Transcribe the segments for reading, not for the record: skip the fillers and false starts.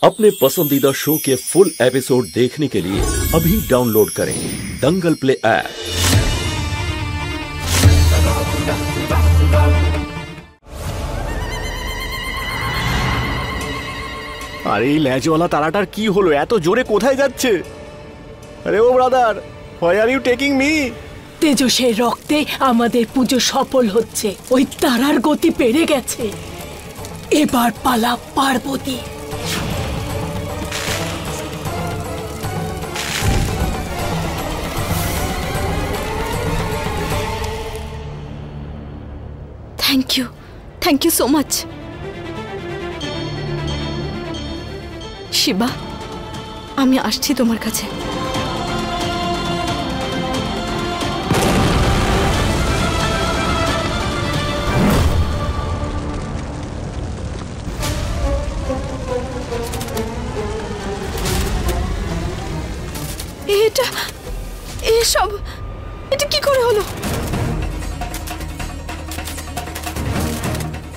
अपने पसंदीदा शो के फुल एपिसोड देखने के लिए अभी डाउनलोड करें दंगल प्ले ऐप। আরে এই ল্যাজওয়ালা তারাটার কি হলো? এত জোরে কোথায় যাচ্ছে? আরে ও brother, why are you taking me? তেজসের রক্তে আমাদের পুজো সফল হচ্ছে। ওই তারার গতি বেড়ে গেছে। এবার পালা Parvati. Thank you so much Shiva. আমি আসছি তোমার কাছে। এটা কি করে হলো?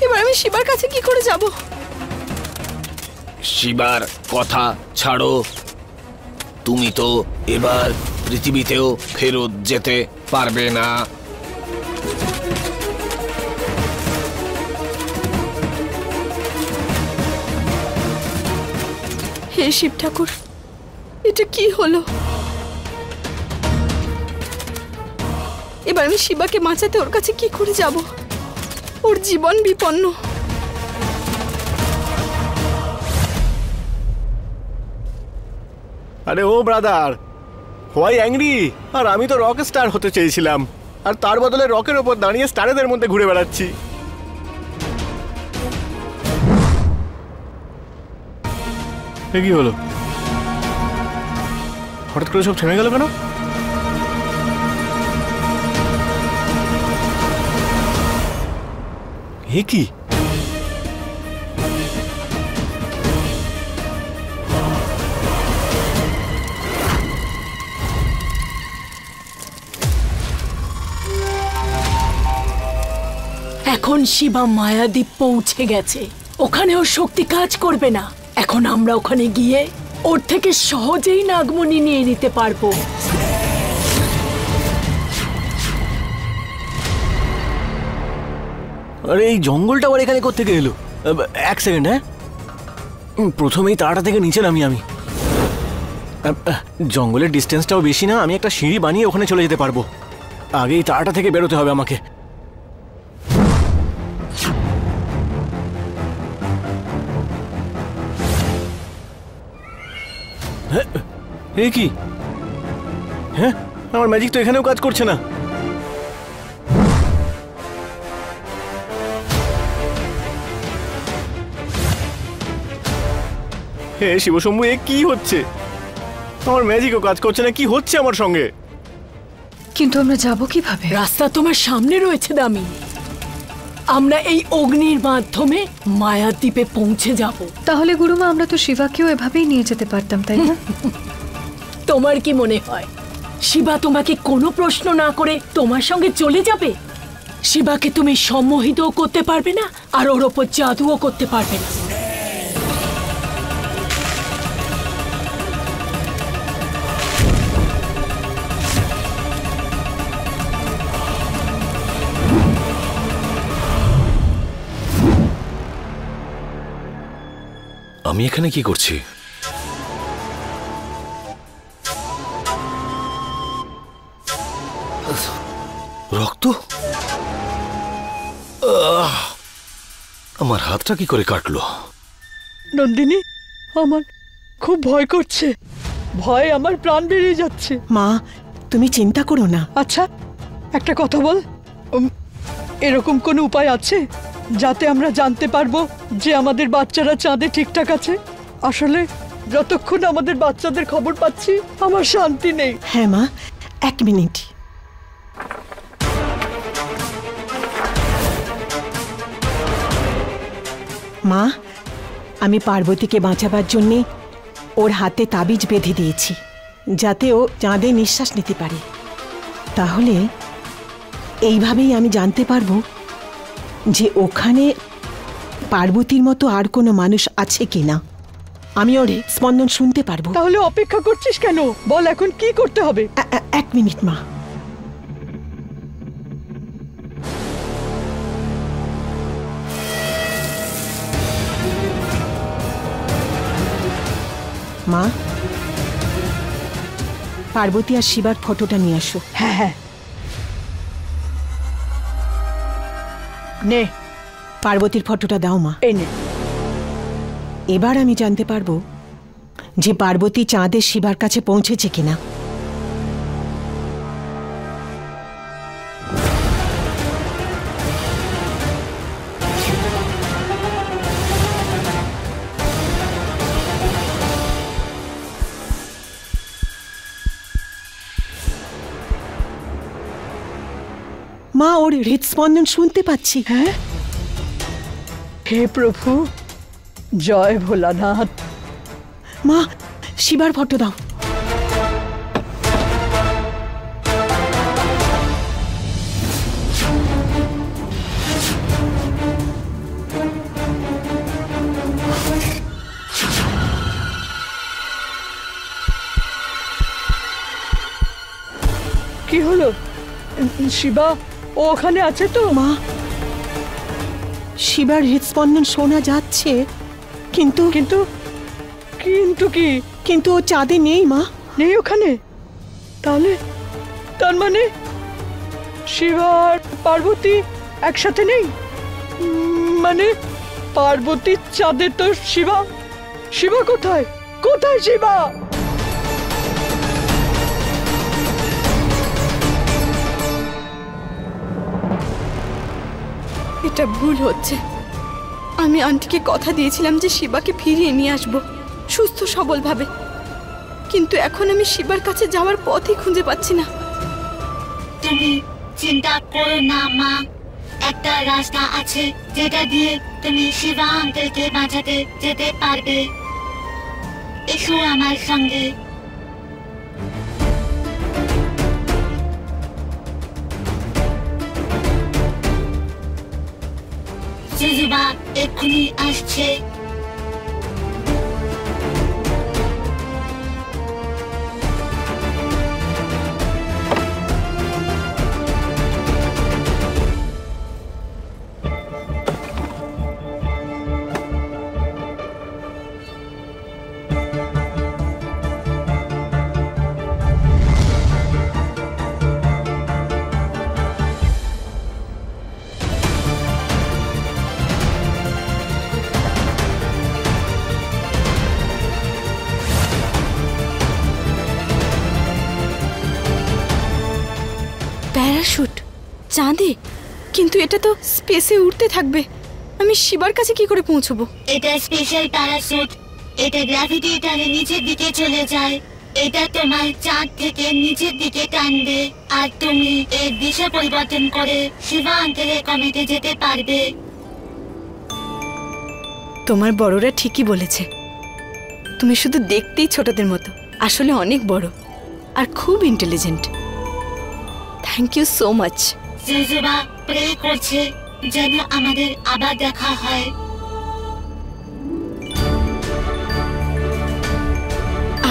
এবার আমি শিবার কাছে কি করে যাব? শিবার কথা ছাড়ো, তুমি তো এবার পৃথিবীতেও ফেরত যেতে পারবে না। হে শিব ঠাকুর, এটা কি হলো? এবার আমি শিবাকে বাঁচাতে ওর কাছে কি করে যাব? ওর জীবন বিপন্ন। আরে ও ব্রাদার, হোয়াই অ্যাংরি? আর আমি তো রক স্টার হতে চেয়েছিলাম, আর তার বদলে রকের ওপর দাঁড়িয়ে স্টারেদের মধ্যে ঘুরে বেড়াচ্ছি। কি হলো? হঠাৎ করে সব থেমে গেল কেন? এ কি? এখন শিবা মায়াদ্বীপ পৌঁছে গেছে। ওখানে ওর শক্তি কাজ করবে না। এখন আমরা ওখানে গিয়ে ওর থেকে সহজেই নাগমণি নিয়ে নিতে পারবো। আরে এই জঙ্গলটা আবার এখানে কোত্থেকে এলো? এক সেকেন্ড, হ্যাঁ, প্রথমেই তারাটা থেকে নিচে নামি আমি। জঙ্গলের ডিস্টেন্সটাও বেশি না, আমি একটা সিঁড়ি বানিয়ে ওখানে চলে যেতে পারবো। আগেই তারাটা থেকে বেরোতে হবে আমাকে। এ কি? হ্যাঁ, আমার ম্যাজিক তো এখানেও কাজ করছে না। হে শিবশম্ভু, এ কি হচ্ছে? আমার ম্যাজিকও কাজ করছে না। কি হচ্ছে আমার সঙ্গে? কিন্তু আমরা যাব কিভাবে? রাস্তা তোমার সামনে রয়েছে দামিনী। আমরা এই অগ্নির মাধ্যমে মায়াদ্বীপে পৌঁছে যাব। তাহলে গুরুমা, আমরা তো শিবাকেও এভাবেই নিয়ে যেতে পারতাম, তাই না? তোমার কি মনে হয় শিবা তোমাকে কোনো প্রশ্ন না করে তোমার সঙ্গে চলে যাবে? শিবাকে তুমি সম্মোহিতও করতে পারবে না, আর ওর ওপর জাদুও করতে পারবে না। আমি এখানে কি করছি? রক্ত? আমার হাতটা কি করে কাটলো? নন্দিনী, আমার খুব ভয় করছে। ভয় আমার প্রাণ বেরিয়ে যাচ্ছে। মা, তুমি চিন্তা করো না। আচ্ছা, একটা কথা বল, এরকম কোনো উপায় আছে যাতে আমরা জানতে পারবো যে আমাদের বাচ্চারা চাঁদে ঠিকঠাক আছে? আসলে যতক্ষণ আমাদের বাচ্চাদের খবর পাচ্ছি আমার শান্তি নেই। হ্যাঁ মা, এক মিনিট। মা, আমি পার্বতীকে বাঁচাবার জন্যে ওর হাতে তাবিজ বেঁধে দিয়েছি, যাতে ও চাঁদে নিঃশ্বাস নিতে পারে। তাহলে এইভাবেই আমি জানতে পারবো যে ওখানে পার্বতীর মতো আর কোনো মানুষ আছে কিনা। আমি ওর স্পন্দন শুনতে পারবো। তাহলে অপেক্ষা করছিস কেন? বল এখন কি করতে হবে? এক মিনিট মা। মা, পার্বতী আর শিবার ফটোটা নিয়ে আসো। হ্যাঁ হ্যাঁ, নে পার্বতীর ফটোটা দাও মা। এই নে। এবার আমি জানতে পারবো যে পার্বতী চাঁদের শিবার কাছে পৌঁছেছে কিনা। মা, ওর হৃদস্পন্দন শুনতে পাচ্ছি। হ্যাঁ, হে প্রভু, জয় ভোলানাথ। মা, শিবার ফটো দাও। কি হলো শিবা? ও ওখানে আছে তো? মা, শিবার হৃদস্পন্দন শোনা যাচ্ছে, কিন্তু কিন্তু কিন্তু কি? কিন্তু ও চাঁদে নেই মা। নেই ওখানে? তাহলে তার মানে শিবা আর পার্বতী একসাথে নেই? মানে পার্বতী চাঁদে তো শিবা। শিবা কোথায়? কোথায় শিবা? এটা ভুল হচ্ছে। আমি আন্টিকে কথা দিয়েছিলাম যে শিবাকে ফিরিয়ে নিয়ে আসবো সুস্থ সবল ভাবে, কিন্তু এখন আমি শিবার কাছে যাওয়ার পথই খুঁজে পাচ্ছি না। তুমি চিন্তা করো না মা, একটা রাস্তা আছে যেটা দিয়ে তুমি শিবা আঙ্কেলকে বাঁচাতে যেতে পারবে। এসো আমার সঙ্গে। সুজুবা এক্ষুনি আসছে। প্যারাশুট চাঁদে? কিন্তু এটা তো স্পেসে উড়তে থাকবে। আমি শিবার কাছে কি করে পৌঁছবো? এটা স্পেশাল প্যারাসুট। এটা গ্র্যাভিটি টানে নিচের দিকে চলে যায়। এটা তোমার চাঁদ থেকে নিচের দিকে টানবে, আর তুমি এর দিশা পরিবর্তন করে শিবা আঙ্কেলের কমেটে যেতে পারবে। তোমার বড়রা ঠিকই বলেছে, তুমি শুধু দেখতেই ছোটদের মতো, আসলে অনেক বড় আর খুব intelligent. Thank you so much. সুজুবা প্রে করছে যেন আমাদের আবার দেখা হয়।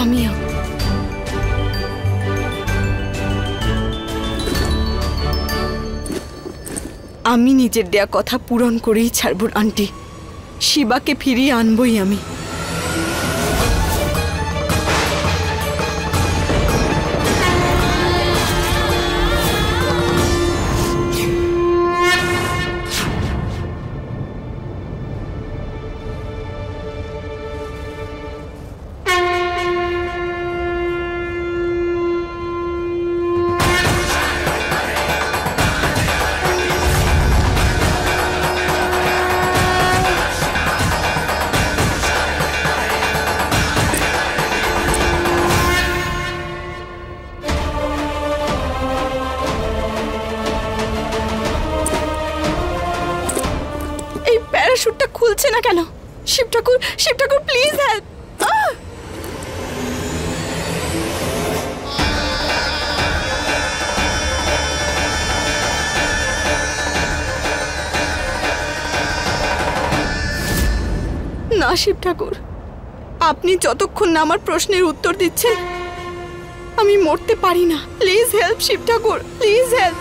আমিও। আমি নিজের দেয়া কথা পূরণ করেই ছাড়ব আন্টি। শিবাকে ফিরিয়ে আনবই আমি। প্যারাশুটটা খুলছে না কেন? শিব ঠাকুর, শিব ঠাকুর প্লিজ হেল্প। না শিব ঠাকুর, আপনি যতক্ষণ না আমার প্রশ্নের উত্তর দিচ্ছেন আমি মরতে পারি না। Please help Shiv Thakur, please help.